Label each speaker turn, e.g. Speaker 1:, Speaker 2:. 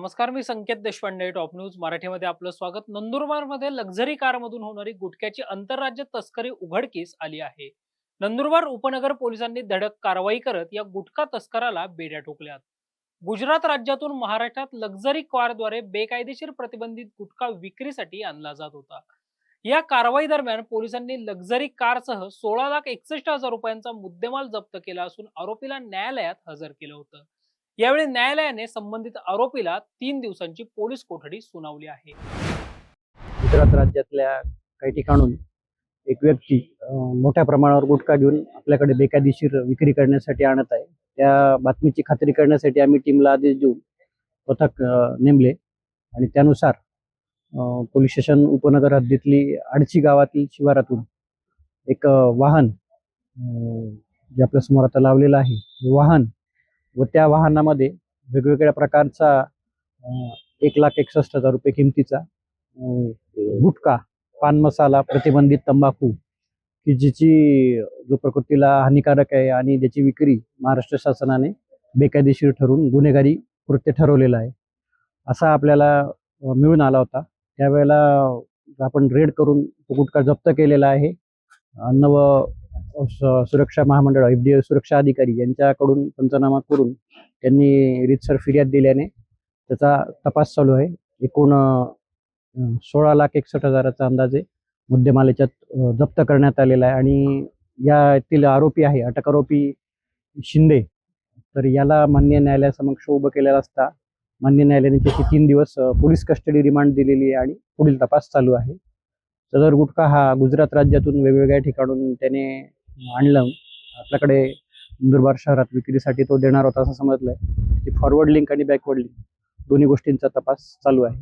Speaker 1: नमस्कार, मी संकेत Deshpande. Top news मराठीमध्ये आपलं स्वागत. नंदुरबारमध्ये लक्झरी कारमधून होणारी गुटख्याची आंतरराज्य तस्करी उघडकीस आली आहे. नंदुरबार उपनगर पोलिसांनी धडक कारवाई करत या गुटखा तस्कराला बेड्या ठोकल्यात. गुजरात राज्यातून महाराष्ट्रात लक्झरी कारद्वारे बेकायदेशीर प्रतिबंधित गुटखा विक्रीसाठी आणला जात होता. या कारवाई दरम्यान पोलिसांनी लक्झरी कारसह 16,61,000 रुपयांचा मुद्देमाल जप्त केला असून आरोपीला न्यायालयात हजर केलं होतं. यावेळी न्यायालयाने संबंधित आरोपीला 3 दिवसांची पोलीस कोठडी सुनावली आहे.
Speaker 2: गुजरात राज्यातल्या काही ठिकाणून एक व्यक्ती मोठ्या प्रमाणावर गुटखा घेऊन आपल्याकडे बेकायदेशीर विक्री करण्यासाठी आणत आहे. त्या बातमीची खात्री करण्यासाठी आम्ही टीमला आदेश देऊन पथक नेमले आणि त्यानुसार पोलीस स्टेशन उपनगर हद्दीतली आडची गावातील शिवारातून एक वाहन जे आपल्या समोर आता लावलेलं आहे, हे वाहन व त्या वाहनामध्ये वेगवेगळ्या प्रकारचा 1,61,000 रुपये किमतीचा गुटखा, पान मसाला, प्रतिबंधित तंबाखू की ज्याची जो प्रकृतीला हानिकारक आहे आणि ज्याची विक्री महाराष्ट्र शासनाने बेकायदेशीर ठरवून गुन्हेगारी कृत्य ठरवलेलं आहे असा आपल्याला मिळून आला होता. त्यावेळेला आपण रेड करून तो गुटखा जप्त केलेला आहे. अन्न व सुरक्षा महामंडळ FDA सुरक्षा अधिकारी यांच्याकडून पंचनामा करून त्यांनी रीतसर फिर्याद दिल्याने त्याचा तपास चालू आहे. एकूण 16,61,000चा अंदाजे मुद्देमाल याच्यात जप्त करण्यात आलेला आहे आणि यातील आरोपी आहे अटक आरोपी शिंदे, तर याला मान्य न्यायालयासमक्ष उभं केलेला असता मान्य न्यायालयाने त्याची 3 दिवस पोलीस कस्टडी रिमांड दिलेली आहे आणि पुढील तपास चालू आहे. सदर गुटखा हा गुजरात राज्यातून वेगवेगळ्या ठिकाणून त्याने आणलं आपल्याकडे नंदुरबार शहरात विक्रीसाठी तो देणार होता असं समजलंय. त्याची फॉरवर्ड लिंक आणि बॅकवर्ड लिंक दोन्ही गोष्टींचा तपास चालू आहे.